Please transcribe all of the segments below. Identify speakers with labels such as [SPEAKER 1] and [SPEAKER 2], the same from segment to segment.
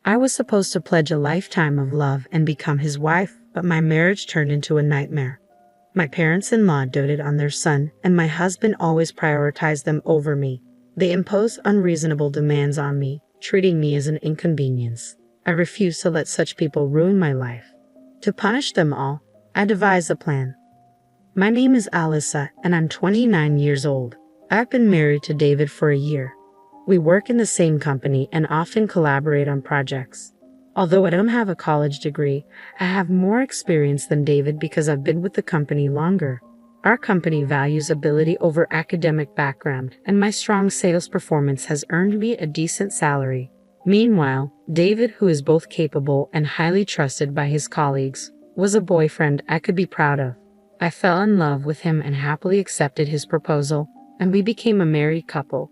[SPEAKER 1] I was supposed to pledge a lifetime of love and become his wife, but my marriage turned into a nightmare. My parents-in-law doted on their son, and my husband always prioritized them over me. They imposed unreasonable demands on me, treating me as an inconvenience. I refused to let such people ruin my life. To punish them all, I devised a plan. My name is Alyssa, and I'm 29 years old. I've been married to David for a year. We work in the same company and often collaborate on projects. Although I don't have a college degree, I have more experience than David because I've been with the company longer. Our company values ability over academic background, and my strong sales performance has earned me a decent salary. Meanwhile, David, who is both capable and highly trusted by his colleagues, was a boyfriend I could be proud of. I fell in love with him and happily accepted his proposal, and we became a married couple.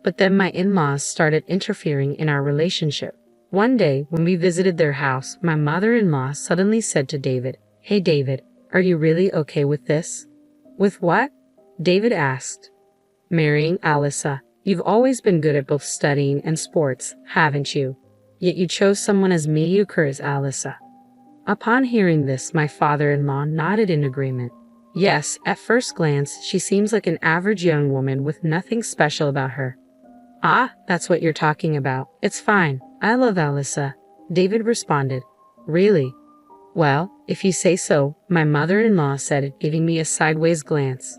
[SPEAKER 1] But then my in-laws started interfering in our relationship. One day, when we visited their house, my mother-in-law suddenly said to David, "Hey David, are you really okay with this?" "With what?" David asked. "Marrying Alyssa. You've always been good at both studying and sports, haven't you? Yet you chose someone as mediocre as Alyssa." Upon hearing this, my father-in-law nodded in agreement. "Yes, at first glance, she seems like an average young woman with nothing special about her." "Ah, that's what you're talking about. It's fine. I love Alyssa," David responded. "Really?" "Well, if you say so," my mother-in-law said, giving me a sideways glance.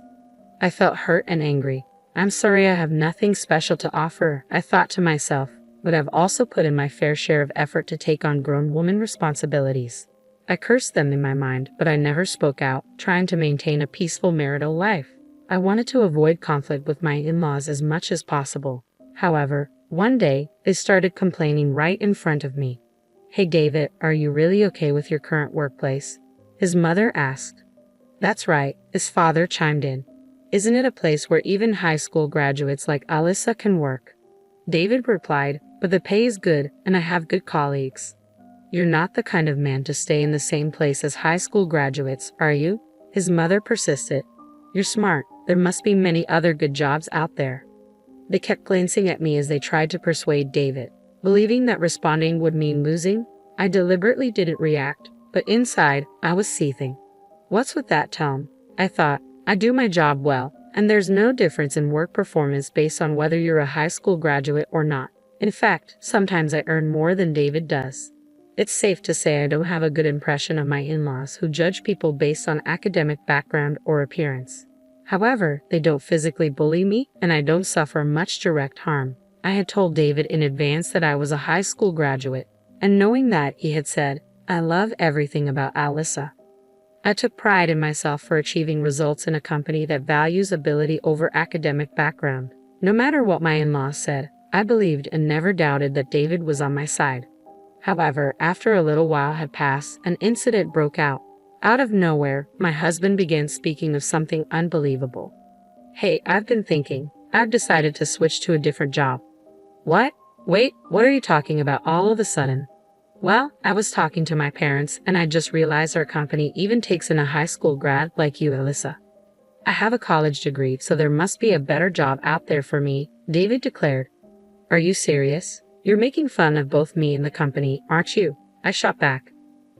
[SPEAKER 1] I felt hurt and angry. "I'm sorry I have nothing special to offer," I thought to myself, but I've also put in my fair share of effort to take on grown woman responsibilities. I cursed them in my mind, but I never spoke out, trying to maintain a peaceful marital life. I wanted to avoid conflict with my in-laws as much as possible. However, one day, they started complaining right in front of me. "Hey David, are you really okay with your current workplace?" his mother asked. "That's right," his father chimed in. "Isn't it a place where even high school graduates like Alyssa can work?" David replied, "But the pay is good, and I have good colleagues." "You're not the kind of man to stay in the same place as high school graduates, are you?" his mother persisted. "You're smart. There must be many other good jobs out there." They kept glancing at me as they tried to persuade David. Believing that responding would mean losing, I deliberately didn't react, but inside, I was seething. What's with that tone? I thought, I do my job well, and there's no difference in work performance based on whether you're a high school graduate or not. In fact, sometimes I earn more than David does. It's safe to say I don't have a good impression of my in-laws who judge people based on academic background or appearance. However, they don't physically bully me, and I don't suffer much direct harm. I had told David in advance that I was a high school graduate, and knowing that, he had said, "I love everything about Alyssa." I took pride in myself for achieving results in a company that values ability over academic background. No matter what my in-laws said, I believed and never doubted that David was on my side. However, after a little while had passed, an incident broke out. Out of nowhere, my husband began speaking of something unbelievable. "Hey, I've been thinking. I've decided to switch to a different job." "What? Wait, what are you talking about all of a sudden?" "Well, I was talking to my parents, and I just realized our company even takes in a high school grad like you, Alyssa. I have a college degree, so there must be a better job out there for me," David declared. "Are you serious? You're making fun of both me and the company, aren't you?" I shot back.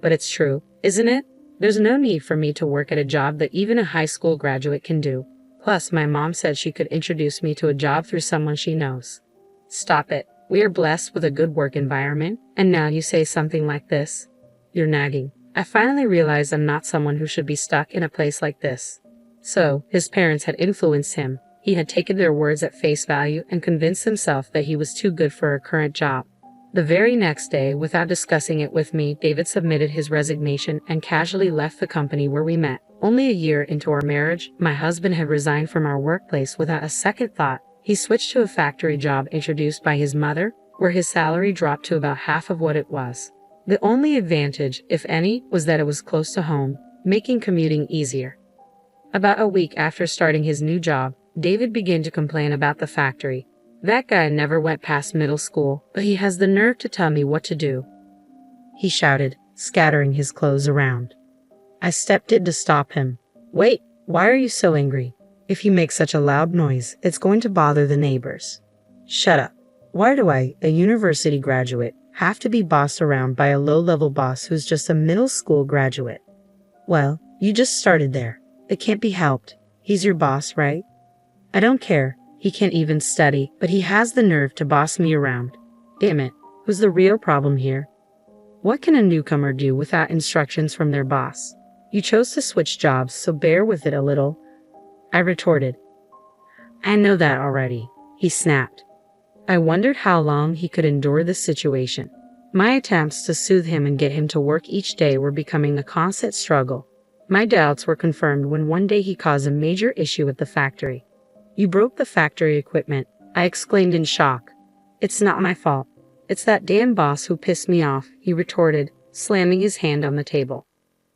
[SPEAKER 1] "But it's true, isn't it? There's no need for me to work at a job that even a high school graduate can do. Plus, my mom said she could introduce me to a job through someone she knows." "Stop it. We are blessed with a good work environment, and now you say something like this? You're nagging." I finally realized I'm not someone who should be stuck in a place like this. So, his parents had influenced him. He had taken their words at face value and convinced himself that he was too good for a current job. The very next day, without discussing it with me, David submitted his resignation and casually left the company where we met. Only a year into our marriage, my husband had resigned from our workplace without a second thought. He switched to a factory job introduced by his mother, where his salary dropped to about half of what it was. The only advantage, if any, was that it was close to home, making commuting easier. About a week after starting his new job, David began to complain about the factory. "That guy never went past middle school, but he has the nerve to tell me what to do," he shouted, scattering his clothes around. I stepped in to stop him. "Wait, why are you so angry? If you make such a loud noise, it's going to bother the neighbors." "Shut up. Why do I, a university graduate, have to be bossed around by a low-level boss who's just a middle school graduate. Well, you just started there. It can't be helped. He's your boss, right? I don't care. He can't even study, but he has the nerve to boss me around. Damn it. Who's the real problem here? What can a newcomer do without instructions from their boss? You chose to switch jobs, so bear with it a little, I retorted. I know that already, he snapped. I wondered how long he could endure this situation. My attempts to soothe him and get him to work each day were becoming a constant struggle. My doubts were confirmed when one day he caused a major issue at the factory. You broke the factory equipment, I exclaimed in shock. It's not my fault. It's that damn boss who pissed me off, he retorted, slamming his hand on the table.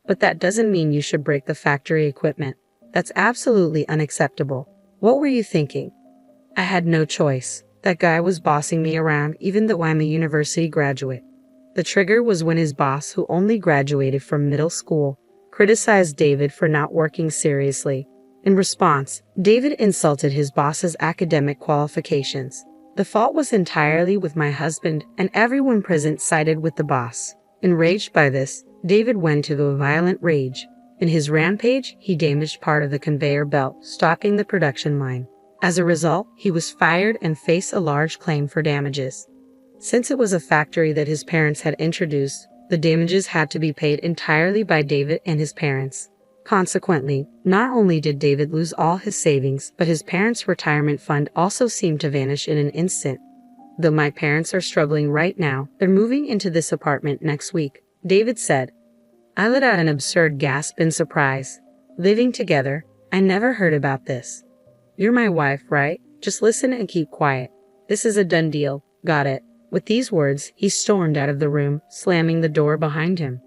[SPEAKER 1] But that doesn't mean you should break the factory equipment. That's absolutely unacceptable. What were you thinking? I had no choice. That guy was bossing me around even though I'm a university graduate. The trigger was when his boss, who only graduated from middle school, criticized David for not working seriously. In response, David insulted his boss's academic qualifications. The fault was entirely with my husband, and everyone present sided with the boss. Enraged by this, David went into a violent rage. In his rampage, he damaged part of the conveyor belt, stopping the production line. As a result, he was fired and faced a large claim for damages. Since it was a factory that his parents had introduced, the damages had to be paid entirely by David and his parents. Consequently, not only did David lose all his savings, but his parents' retirement fund also seemed to vanish in an instant. Though my parents are struggling right now, they're moving into this apartment next week, David said. I let out an absurd gasp in surprise. Living together? I never heard about this. You're my wife, right? Just listen and keep quiet. This is a done deal. Got it. With these words, he stormed out of the room, slamming the door behind him.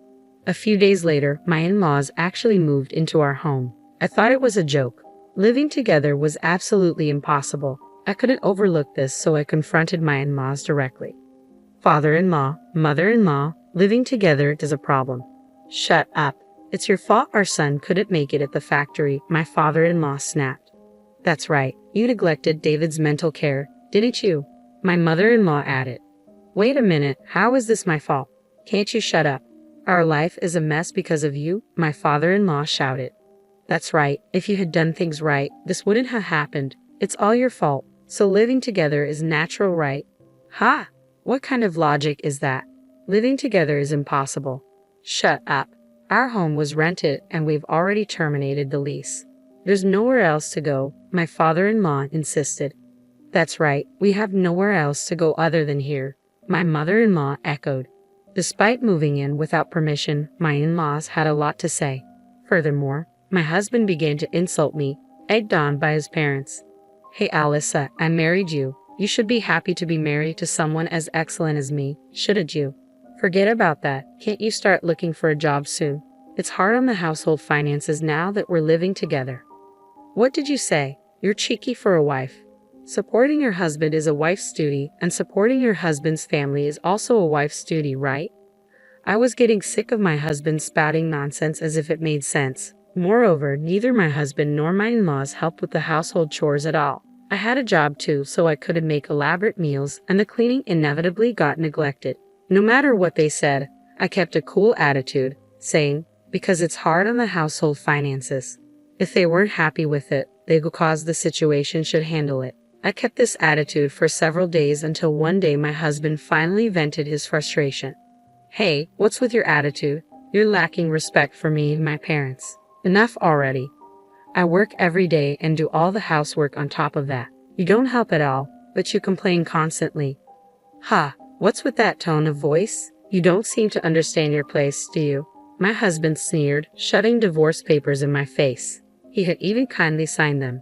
[SPEAKER 1] A few days later, my in-laws actually moved into our home. I thought it was a joke. Living together was absolutely impossible. I couldn't overlook this, so I confronted my in-laws directly. Father-in-law, mother-in-law, living together is a problem. Shut up. It's your fault our son couldn't make it at the factory, my father-in-law snapped. That's right, you neglected David's mental care, didn't you? My mother-in-law added. Wait a minute, how is this my fault? Can't you shut up? Our life is a mess because of you, my father-in-law shouted. That's right, if you had done things right, this wouldn't have happened. It's all your fault, so living together is natural, right? Ha! What kind of logic is that? Living together is impossible. Shut up. Our home was rented and we've already terminated the lease. There's nowhere else to go, my father-in-law insisted. That's right, we have nowhere else to go other than here, my mother-in-law echoed. Despite moving in without permission, my in-laws had a lot to say. Furthermore, my husband began to insult me, egged on by his parents. Hey Alyssa, I married you. You should be happy to be married to someone as excellent as me, shouldn't you? Forget about that. Can't you start looking for a job soon? It's hard on the household finances now that we're living together. What did you say? You're cheeky for a wife. Supporting your husband is a wife's duty, and supporting your husband's family is also a wife's duty, right? I was getting sick of my husband spouting nonsense as if it made sense. Moreover, neither my husband nor my in-laws helped with the household chores at all. I had a job too, so I couldn't make elaborate meals, and the cleaning inevitably got neglected. No matter what they said, I kept a cool attitude, saying, because it's hard on the household finances. If they weren't happy with it, they who caused the situation should handle it. I kept this attitude for several days until one day my husband finally vented his frustration. Hey, what's with your attitude? You're lacking respect for me and my parents. Enough already. I work every day and do all the housework on top of that. You don't help at all, but you complain constantly. Ha, what's with that tone of voice? You don't seem to understand your place, do you? My husband sneered, shoving divorce papers in my face. He had even kindly signed them.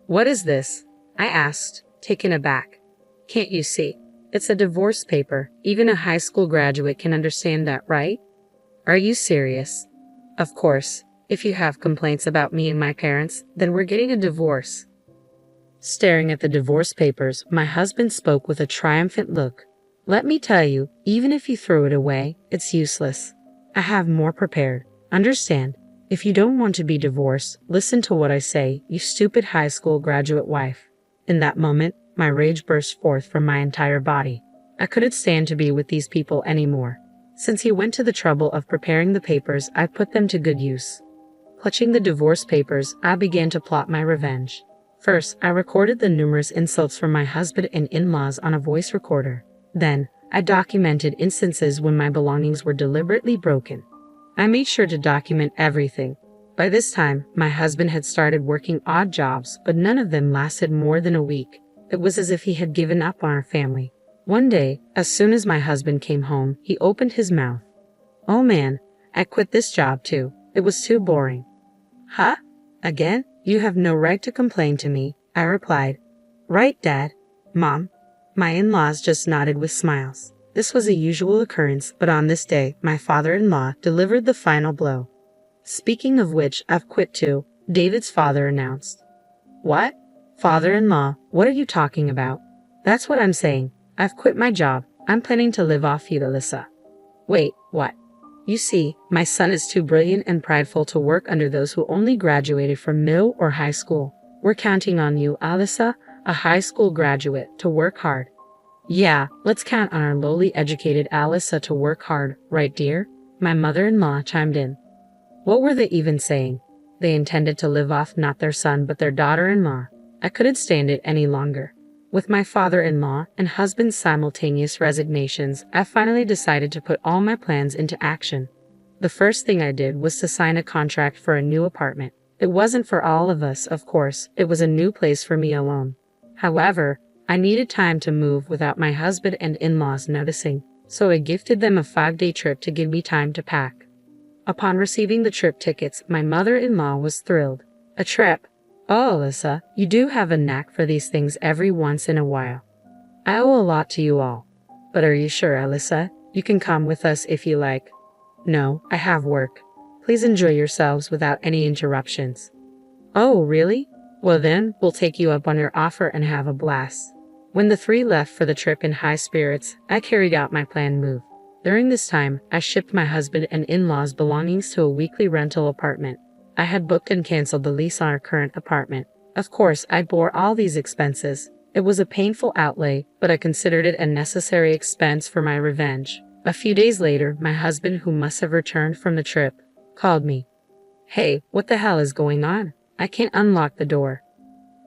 [SPEAKER 1] What is this? I asked, taken aback. Can't you see? It's a divorce paper. Even a high school graduate can understand that, right? Are you serious? Of course. If you have complaints about me and my parents, then we're getting a divorce. Staring at the divorce papers, my husband spoke with a triumphant look. Let me tell you, even if you throw it away, it's useless. I have more prepared. Understand? If you don't want to be divorced, listen to what I say, you stupid high school graduate wife. In that moment, my rage burst forth from my entire body. I couldn't stand to be with these people anymore. Since he went to the trouble of preparing the papers, I put them to good use. Clutching the divorce papers, I began to plot my revenge. First, I recorded the numerous insults from my husband and in-laws on a voice recorder. Then, I documented instances when my belongings were deliberately broken. I made sure to document everything. By this time, my husband had started working odd jobs, but none of them lasted more than a week. It was as if he had given up on our family. One day, as soon as my husband came home, he opened his mouth. "Oh man, I quit this job too. It was too boring." "Huh? Again? You have no right to complain to me," I replied. "Right, Dad? Mom?" My in-laws just nodded with smiles. This was a usual occurrence, but on this day, my father-in-law delivered the final blow. "Speaking of which, I've quit too," David's father announced. "What? Father-in-law, what are you talking about?" "That's what I'm saying. I've quit my job. I'm planning to live off you, Alyssa." "Wait, what?" "You see, my son is too brilliant and prideful to work under those who only graduated from middle or high school. We're counting on you, Alyssa, a high school graduate, to work hard." "Yeah, let's count on our lowly educated Alyssa to work hard, right dear?" My mother-in-law chimed in. What were they even saying? They intended to live off not their son but their daughter-in-law. I couldn't stand it any longer. With my father-in-law and husband's simultaneous resignations, I finally decided to put all my plans into action. The first thing I did was to sign a contract for a new apartment. It wasn't for all of us, of course. It was a new place for me alone. However, I needed time to move without my husband and in-laws noticing, so I gifted them a 5-day trip to give me time to pack. Upon receiving the trip tickets, my mother-in-law was thrilled. "A trip? Oh, Alyssa, you do have a knack for these things every once in a while. I owe a lot to you all. But are you sure, Alyssa? You can come with us if you like." "No, I have work. Please enjoy yourselves without any interruptions." "Oh, really? Well then, we'll take you up on your offer and have a blast." When the three left for the trip in high spirits, I carried out my planned move. During this time, I shipped my husband and in-laws' belongings to a weekly rental apartment. I had booked and canceled the lease on our current apartment. Of course, I bore all these expenses. It was a painful outlay, but I considered it a necessary expense for my revenge. A few days later, my husband, who must have returned from the trip, called me. "Hey, what the hell is going on? I can't unlock the door."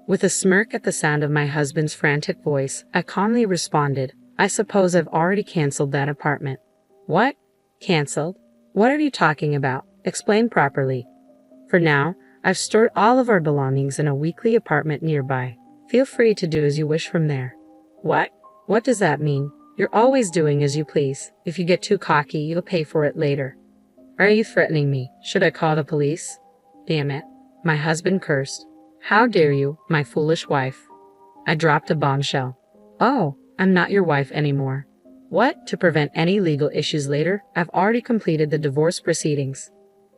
[SPEAKER 1] With a smirk at the sound of my husband's frantic voice, I calmly responded, "I suppose I've already canceled that apartment." "What? Canceled? What are you talking about? Explain properly." "For now, I've stored all of our belongings in a weekly apartment nearby. Feel free to do as you wish from there." "What? What does that mean? You're always doing as you please. If you get too cocky, you'll pay for it later." "Are you threatening me? Should I call the police?" "Damn it," my husband cursed. "How dare you, my foolish wife." I dropped a bombshell. "Oh, I'm not your wife anymore." "What? To prevent any legal issues later, I've already completed the divorce proceedings."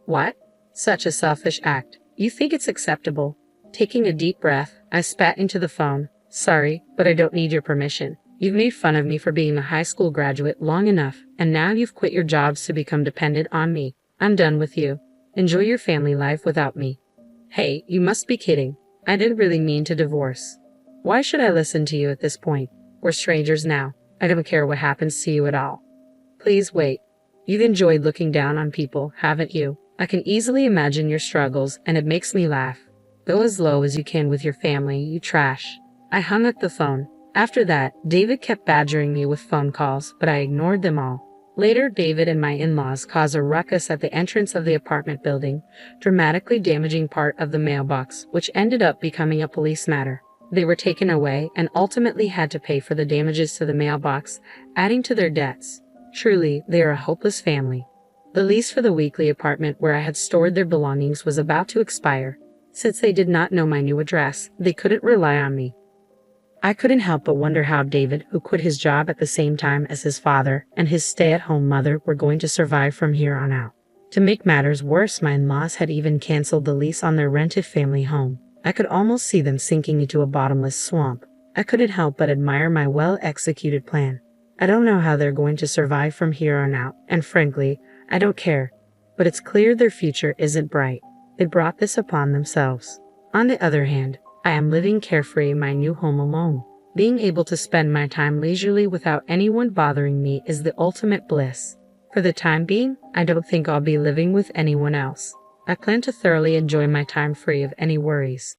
[SPEAKER 1] "What? Such a selfish act. You think it's acceptable?" Taking a deep breath, I spat into the phone. "Sorry, but I don't need your permission. You've made fun of me for being a high school graduate long enough, and now you've quit your jobs to become dependent on me. I'm done with you. Enjoy your family life without me." "Hey, you must be kidding. I didn't really mean to divorce. Why should I listen to you at this point? We're strangers now. I don't care what happens to you at all." "Please wait. You've enjoyed looking down on people, haven't you? I can easily imagine your struggles, and it makes me laugh. Go as low as you can with your family, you trash." I hung up the phone. After that, David kept badgering me with phone calls, but I ignored them all. Later, David and my in-laws caused a ruckus at the entrance of the apartment building, dramatically damaging part of the mailbox, which ended up becoming a police matter. They were taken away and ultimately had to pay for the damages to the mailbox, adding to their debts. Truly, they are a hopeless family. The lease for the weekly apartment where I had stored their belongings was about to expire. Since they did not know my new address, they couldn't rely on me. I couldn't help but wonder how David, who quit his job at the same time as his father and his stay-at-home mother, were going to survive from here on out. To make matters worse, my in-laws had even canceled the lease on their rented family home. I could almost see them sinking into a bottomless swamp. I couldn't help but admire my well-executed plan. I don't know how they're going to survive from here on out, and frankly, I don't care. But it's clear their future isn't bright. They brought this upon themselves. On the other hand, I am living carefree in my new home alone. Being able to spend my time leisurely without anyone bothering me is the ultimate bliss. For the time being, I don't think I'll be living with anyone else. I plan to thoroughly enjoy my time free of any worries.